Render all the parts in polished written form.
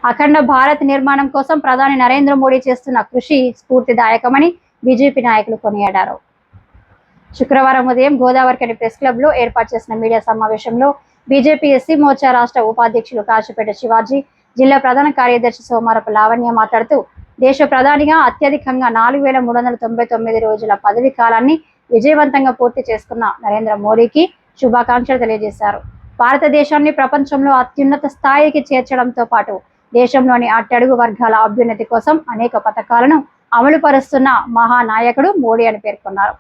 అఖండ భారత్ నిర్మాణం కోసం ప్రధాని నరేంద్ర మోడీ చేస్తున్న కృషి స్ఫూర్తిదాయకమని బీజేపీ నాయకులు కొనియాడారు. శుక్రవారం ఉదయం గోదావరిఖని ప్రెస్ క్లబ్ లో ఏర్పాటు చేసిన మీడియా సమావేశంలో బీజేపీ ఎస్సీ మోర్చా రాష్ట్ర ఉపాధ్యక్షులు కాశీపేట శివాజీ, జిల్లా ప్రధాన కార్యదర్శి సోమారపు లావణ్య మాట్లాడుతూ దేశ ప్రధానిగా అత్యధికంగా 4399 రోజుల పదవి కాలాన్ని విజయవంతంగా పూర్తి చేసుకున్న నరేంద్ర మోడీకి శుభాకాంక్షలు తెలియజేశారు. భారతదేశాన్ని ప్రపంచంలో అత్యున్నత స్థాయికి చేర్చడంతో పాటు దేశంలోని అట్టడుగు వర్గాల అభ్యున్నతి కోసం అనేక పథకాలను అమలు పరుస్తున్న మహానాయకుడు మోడీ అని పేర్కొన్నారు.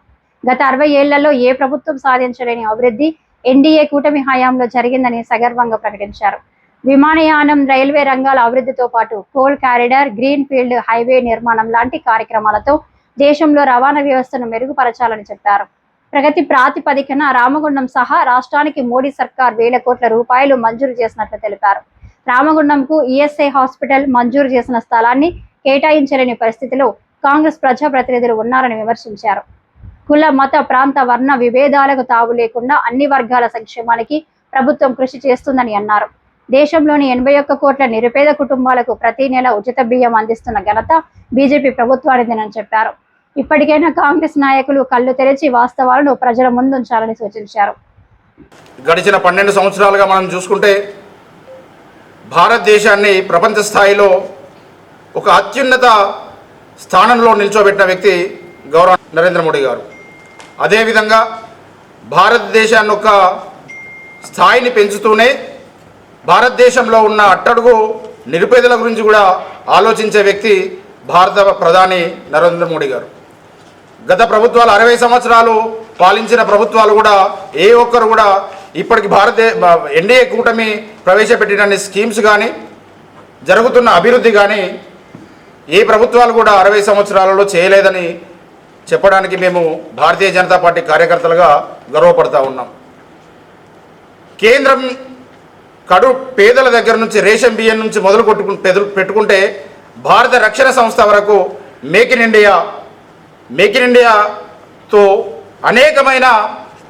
గత 60 ఏళ్లలో ఏ ప్రభుత్వం సాధించలేని అభివృద్ధి ఎన్డీఏ కూటమి హయాంలో జరిగిందని సగర్వంగా ప్రకటించారు. విమానయానం, రైల్వే రంగాల అభివృద్ధితో పాటు coal corridor, green field highway నిర్మాణం లాంటి కార్యక్రమాలతో దేశంలో రవాణా వ్యవస్థను మెరుగుపరచాలని చెప్పారు. ప్రగతి ప్రాతిపదికన రామగుండం సహా రాష్ట్రానికి మోడీ సర్కార్ 1000 కోట్ల రూపాయలు మంజూరు చేసినట్లు తెలిపారు. రామగుండంకు ఈఎస్ఐ హాస్పిటల్ మంజూరు చేసిన స్థలాన్ని కేటాయించలేని పరిస్థితిలో కాంగ్రెస్ ప్రజాప్రతినిధులు ఉన్నారని విమర్శించారు. కుల, మత, ప్రాంత, వర్ణ విభేదాలకు తావు లేకుండా అన్ని వర్గాల సంక్షేమానికి ప్రభుత్వం కృషి చేస్తుందని అన్నారు. దేశంలోని 81 కోట్ల నిరుపేద కుటుంబాలకు ప్రతి నెల ఉచిత బియ్యం అందిస్తున్న ఘనత బీజేపీ ప్రభుత్వానిదేనని చెప్పారు. ఇప్పటికైనా కాంగ్రెస్ నాయకులు కళ్ళు తెరిచి వాస్తవాలను ప్రజల ముందుంచాలని సూచించారు. గడిచిన 12 సంవత్సరాలుగా మనం చూసుకుంటే భారతదేశాన్ని ప్రపంచ స్థాయిలో ఒక అత్యున్నత స్థానంలో నిల్చోబెట్టిన వ్యక్తి గౌరవ నరేంద్ర మోడీ గారు. అదేవిధంగా భారతదేశాన్ని ఒక స్థాయిని పెంచుతూనే భారతదేశంలో ఉన్న అట్టడుగు నిరుపేదల గురించి కూడా ఆలోచించే వ్యక్తి భారత ప్రధాని నరేంద్ర మోడీ గారు. గత ప్రభుత్వాలు 60 సంవత్సరాలు పాలించిన ప్రభుత్వాలు కూడా ఏ ఒక్కరు కూడా ఇప్పటికి ఎన్డీఏ కూటమి ప్రవేశపెట్టిన స్కీమ్స్ కానీ జరుగుతున్న అభివృద్ధి కానీ ఏ ప్రభుత్వాలు కూడా 60 సంవత్సరాలలో చేయలేదని చెప్పడానికి మేము భారతీయ జనతా పార్టీ కార్యకర్తలుగా గర్వపడతా ఉన్నాం. కేంద్రం కడు పేదల దగ్గర నుంచి రేషన్ బియ్యం నుంచి మొదలు పెట్టుకుంటే భారత రక్షణ సంస్థ వరకు మేక్ ఇన్ ఇండియాతో అనేకమైన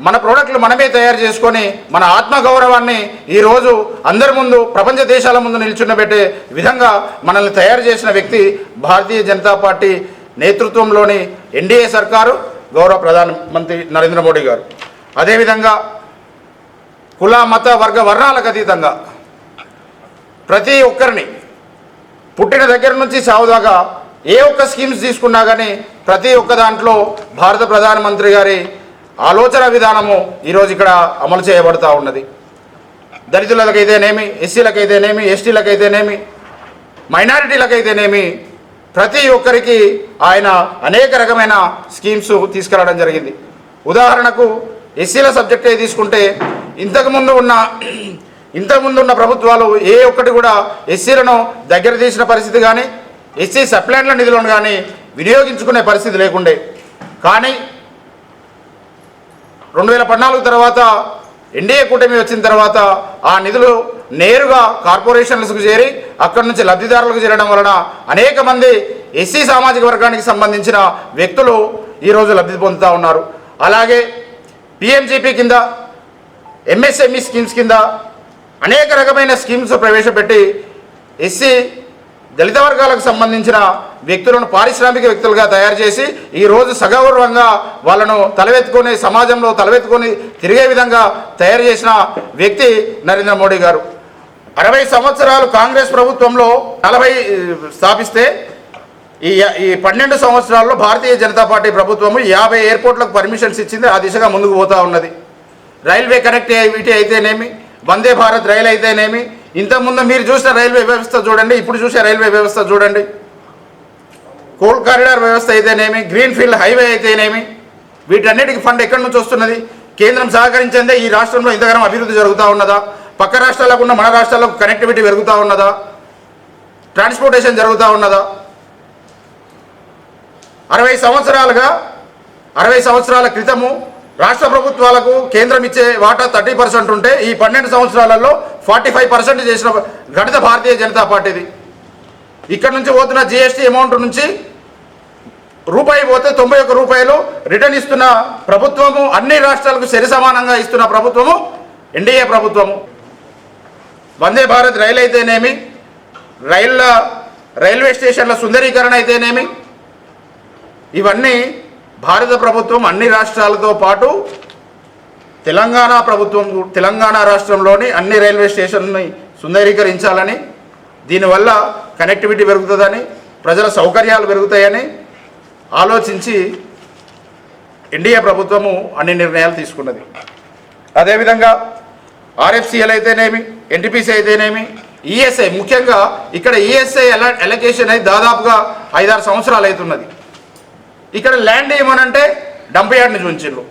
మన ప్రోడక్ట్లు మనమే తయారు చేసుకొని మన ఆత్మగౌరవాన్ని ఈరోజు అందరి ముందు, ప్రపంచ దేశాల ముందు నిల్చున్నబెట్టే విధంగా మనల్ని తయారు చేసిన వ్యక్తి భారతీయ జనతా పార్టీ నేతృత్వంలోని ఎన్డీఏ సర్కారు, గౌరవ ప్రధానమంత్రి నరేంద్ర మోడీ గారు. అదేవిధంగా కుల, మత, వర్గ, వర్ణాలకు అతీతంగా ప్రతి ఒక్కరిని పుట్టిన దగ్గర నుంచి చావుదాకా ఏ ఒక్క స్కీమ్స్ తీసుకున్నా కానీ ప్రతి ఒక్క దాంట్లో భారత ప్రధానమంత్రి గారి ఆలోచన విధానము ఈరోజు ఇక్కడ అమలు చేయబడుతూ ఉన్నది. దళితులకైతేనేమి, ఎస్సీలకైతేనేమి, ఎస్టీలకైతేనేమి, మైనారిటీలకైతేనేమి ప్రతి ఒక్కరికి ఆయన అనేక రకమైన స్కీమ్స్ తీసుకురావడం జరిగింది. ఉదాహరణకు ఎస్సీల సబ్జెక్టే తీసుకుంటే ఇంతకుముందు ఉన్న ప్రభుత్వాలు ఏ ఒక్కటి కూడా ఎస్సీలను దగ్గర తీసిన పరిస్థితి కానీ ఎస్సీ సప్లైన్ల నిధులను కానీ వినియోగించుకునే పరిస్థితి లేకుండే. కానీ 2014 తర్వాత ఎన్డీఏ కూటమి వచ్చిన తర్వాత ఆ నిధులు నేరుగా కార్పొరేషన్లకు చేరి అక్కడి నుంచి లబ్ధిదారులకు చేరడం వలన అనేక మంది ఎస్సీ సామాజిక వర్గానికి సంబంధించిన వ్యక్తులు ఈరోజు లబ్ధి పొందుతూ ఉన్నారు. అలాగే పిఎంజీపీ కింద, ఎంఎస్ఎంఈ స్కీమ్స్ కింద అనేక రకమైన స్కీమ్స్ ప్రవేశపెట్టి ఎస్సీ దళిత వర్గాలకు సంబంధించిన వ్యక్తులను పారిశ్రామిక వ్యక్తులుగా తయారు చేసి ఈరోజు సగౌరవంగా వాళ్ళను సమాజంలో తలవెత్తుకొని తిరిగే విధంగా తయారు చేసిన వ్యక్తి నరేంద్ర మోడీ గారు. 60 సంవత్సరాలు కాంగ్రెస్ ప్రభుత్వంలో 40 స్థాపిస్తే ఈ 12 సంవత్సరాల్లో భారతీయ జనతా పార్టీ ప్రభుత్వము 50 ఎయిర్పోర్ట్లకు పర్మిషన్స్ ఇచ్చింది. ఆ దిశగా ముందుకు పోతూ ఉన్నది. రైల్వే కనెక్టివిటీ అయితేనేమి, వందే భారత్ రైలు అయితేనేమి, ఇంతకుముందు మీరు చూసిన రైల్వే వ్యవస్థ చూడండి, ఇప్పుడు చూసే రైల్వే వ్యవస్థ చూడండి, కోల్ కారిడార్ వ్యవస్థ అయితేనేమి, గ్రీన్ ఫీల్డ్ హైవే అయితేనేమి, వీటన్నిటికి ఫండ్ ఎక్కడి నుంచి వస్తున్నది? కేంద్రం సహకరించిందే ఈ రాష్ట్రంలో ఇంతగానం అభివృద్ధి జరుగుతూ ఉన్నదా? పక్క రాష్ట్రాలకు ఉన్న మన రాష్ట్రాలకు కనెక్టివిటీ పెరుగుతూ ఉన్నదా? ట్రాన్స్పోర్టేషన్ జరుగుతూ ఉన్నదా? 60 సంవత్సరాల క్రితము రాష్ట్ర ప్రభుత్వాలకు కేంద్రం ఇచ్చే వాటా 30% ఉంటే ఈ 12 సంవత్సరాలలో 45% చేసిన ఘనత భారతీయ జనతా పార్టీది. ఇక్కడ నుంచి పోతున్న జిఎస్టీ అమౌంట్ నుంచి రూపాయి పోతే 91 రూపాయలు రిటర్న్ ఇస్తున్న ప్రభుత్వము, అన్ని రాష్ట్రాలకు సరి సమానంగా ఇస్తున్న ప్రభుత్వము ఎన్డీఏ ప్రభుత్వము. వందే భారత్ రైలు అయితేనేమి, రైల్వే స్టేషన్ల సుందరీకరణ అయితేనేమి, ఇవన్నీ భారత ప్రభుత్వం అన్ని రాష్ట్రాలతో పాటు తెలంగాణ రాష్ట్రంలోని అన్ని రైల్వే స్టేషన్ని సుందరీకరించాలని, దీనివల్ల కనెక్టివిటీ పెరుగుతుందని, ప్రజల సౌకర్యాలు పెరుగుతాయని ఆలోచించి ఎన్డీఏ ప్రభుత్వము అన్ని నిర్ణయాలు తీసుకున్నది. అదేవిధంగా ఆర్ఎఫ్సిఎల్ అయితేనేమి, ఎన్టీపీసీ అయితేనేమి, ఈఎస్ఐ, ముఖ్యంగా ఇక్కడ ఈఎస్ఐ అలొకేషన్ అయితే దాదాపుగా 5-6 సంవత్సరాలు అవుతున్నది. ఇక్కడ ల్యాండ్ ఇవ్వమనంటే డంప్ యార్డ్ని చూపించారు.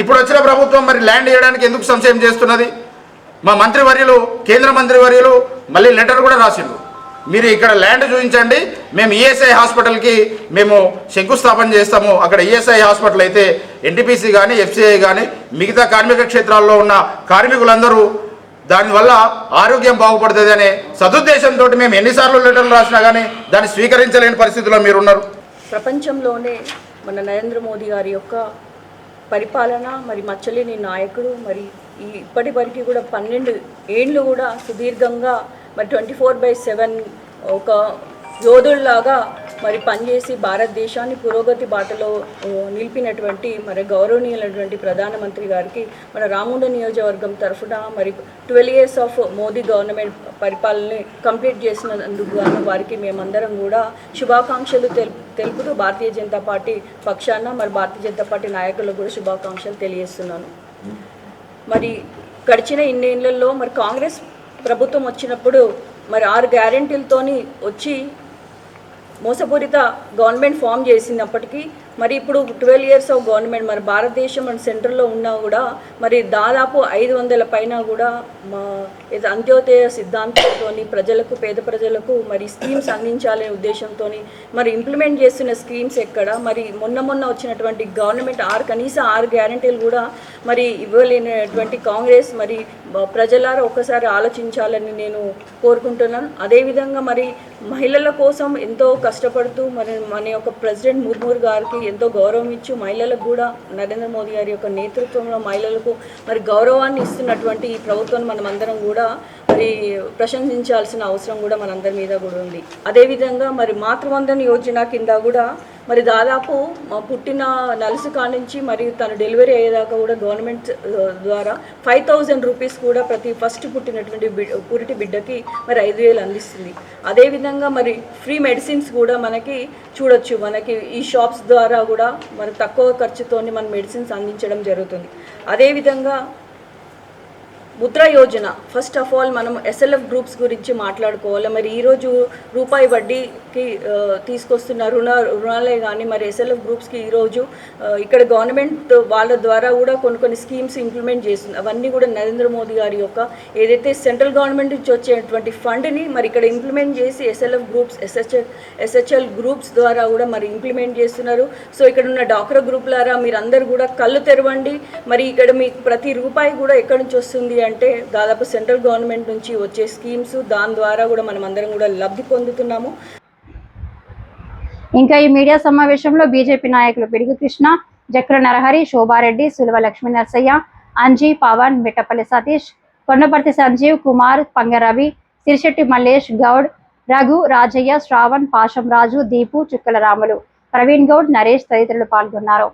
ఇప్పుడు వచ్చిన ప్రభుత్వం మరి ల్యాండ్ ఇవ్వడానికి ఎందుకు సంశయం చేస్తున్నది? మా మంత్రివర్యులు, కేంద్ర మంత్రివర్యులు మళ్ళీ లెటర్ కూడా రాసిండ్రు, మీరు ఇక్కడ ల్యాండ్ చూపించండి, మేము ఈఎస్ఐ హాస్పిటల్కి మేము శంకుస్థాపన చేస్తాము. అక్కడ ఈఎస్ఐ హాస్పిటల్ అయితే ఎన్టీపీసీ కానీ, ఎఫ్సిఐ కానీ, మిగతా కార్మిక క్షేత్రాల్లో ఉన్న కార్మికులందరూ దానివల్ల ఆరోగ్యం బాగుపడుతుంది అనే సదుద్దేశంతో మేము ఎన్నిసార్లు లెటర్లు రాసినా కానీ దాన్ని స్వీకరించలేని పరిస్థితిలో మీరున్నారు. ప్రపంచంలోనే మన నరేంద్ర మోదీ గారి యొక్క పరిపాలన, మరి మచ్చలేని నాయకుడు, మరి ఇప్పటి వరకు కూడా 12 ఏళ్ళు కూడా సుదీర్ఘంగా మరి 24/7 ఒక యోధుల్లాగా మరి పనిచేసి భారతదేశాన్ని పురోగతి బాటలో నిలిపినటువంటి మరి గౌరవనీయులైనటువంటి ప్రధానమంత్రి గారికి మన రామగుండం నియోజకవర్గం తరఫున మరి 12 years ఆఫ్ మోదీ గవర్నమెంట్ పరిపాలనని కంప్లీట్ చేసినందుకు గాను వారికి మేమందరం కూడా శుభాకాంక్షలు తెలుపుతూ భారతీయ జనతా పార్టీ పక్షాన మరి భారతీయ జనతా పార్టీ నాయకులకు కూడా శుభాకాంక్షలు తెలియజేస్తున్నాను. మరి గడిచిన ఇన్నేళ్లలో మరి కాంగ్రెస్ ప్రభుత్వం వచ్చినప్పుడు మరి 6 గ్యారెంటీలతోని వచ్చి మోసపూరిత గవర్నమెంట్ ఫామ్ చేసినప్పటికీ మరి ఇప్పుడు 12 years ఆఫ్ గవర్నమెంట్ మరి భారతదేశం మన సెంటర్లో ఉన్నా కూడా మరి దాదాపు 500 పైన కూడా మా అంత్యోదయ సిద్ధాంతంతో ప్రజలకు, పేద ప్రజలకు మరి స్కీమ్స్ అందించాలనే ఉద్దేశంతో మరి ఇంప్లిమెంట్ చేస్తున్న స్కీమ్స్ ఎక్కడ, మరి మొన్న వచ్చినటువంటి గవర్నమెంట్ కనీసం 6 గ్యారెంటీలు కూడా మరి ఇవ్వలేనటువంటి కాంగ్రెస్ మరి ప్రజలారా ఒక్కసారి ఆలోచించాలని నేను కోరుకుంటున్నాను. అదేవిధంగా మరి మహిళల కోసం ఎంతో కష్టపడుతూ మరి మన యొక్క ప్రెసిడెంట్ ముర్ము గారికి ఎంతో గౌరవం ఇచ్చి మహిళలకు కూడా నరేంద్ర మోదీ గారి యొక్క నేతృత్వంలో మహిళలకు మరి గౌరవాన్ని ఇస్తున్నటువంటి ఈ ప్రభుత్వాన్ని మనం అందరం కూడా మరి ప్రశంసించాల్సిన అవసరం కూడా మనందరి మీద కూడా ఉంది. అదేవిధంగా మరి మాతృవందన యోజన కింద కూడా మరి దాదాపు పుట్టిన నలుసు కానించి మరి తను డెలివరీ అయ్యేదాకా కూడా గవర్నమెంట్ ద్వారా 5,000 రూపీస్ కూడా ప్రతి ఫస్ట్ పుట్టినటువంటి పురిటి బిడ్డకి మరి 5,000 అందిస్తుంది. అదేవిధంగా మరి ఫ్రీ మెడిసిన్స్ కూడా మనకి చూడొచ్చు, మనకి ఈ షాప్స్ ద్వారా కూడా మరి తక్కువ ఖర్చుతో మన మెడిసిన్స్ అందించడం జరుగుతుంది. అదేవిధంగా Mudra Yojana, first of all మనం ఎస్ఎల్ఎఫ్ గ్రూప్స్ గురించి మాట్లాడుకోవాలి. మరి ఈరోజు రూపాయి వడ్డీకి తీసుకొస్తున్న రుణాలే కానీ మరి ఎస్ఎల్ఎఫ్ గ్రూప్స్కి ఈరోజు ఇక్కడ గవర్నమెంట్ వాళ్ళ ద్వారా కూడా కొన్ని స్కీమ్స్ ఇంప్లిమెంట్ చేస్తుంది. అవన్నీ కూడా నరేంద్ర మోదీ గారి యొక్క ఏదైతే సెంట్రల్ గవర్నమెంట్ నుంచి వచ్చేటువంటి ఫండ్ని మరి ఇక్కడ ఇంప్లిమెంట్ చేసి ఎస్ఎల్ఎఫ్ గ్రూప్స్, ఎస్హెచ్ఎల్ గ్రూప్స్ ద్వారా కూడా మరి ఇంప్లిమెంట్ చేస్తున్నారు. సో ఇక్కడ ఉన్న డాక్రా గ్రూప్లారా మీరందరూ కూడా కళ్ళు తెరవండి. మరి ఇక్కడ మీకు ప్రతి రూపాయి కూడా ఎక్కడి నుంచి వస్తుంది అంటే దాదాపు సెంట్రల్ గవర్నమెంట్ నుంచి వచ్చే స్కీమ్స్, దాని ద్వారా కూడా మనం అందరం కూడా లబ్ధి పొందుతున్నాము. ఇంకా ఈ మీడియా సమావేశంలో బీజేపీ నాయకులు పిడుగు కృష్ణ, జక్ర నరహరి, శోభారెడ్డి, సులవ లక్ష్మీ నరసయ్య, అంజీ, పవన్, మిట్టపల్లి సతీష్, కొండపర్తి సంజీవ్ కుమార్, పంగరవి, సిరిశెట్టి మల్లేష్ గౌడ్, రఘు, రాజయ్య, శ్రావణ్, పాషం రాజు, దీపు, చుక్కల రాములు, ప్రవీణ్ గౌడ్, నరేష్ తదితరులు పాల్గొన్నారు.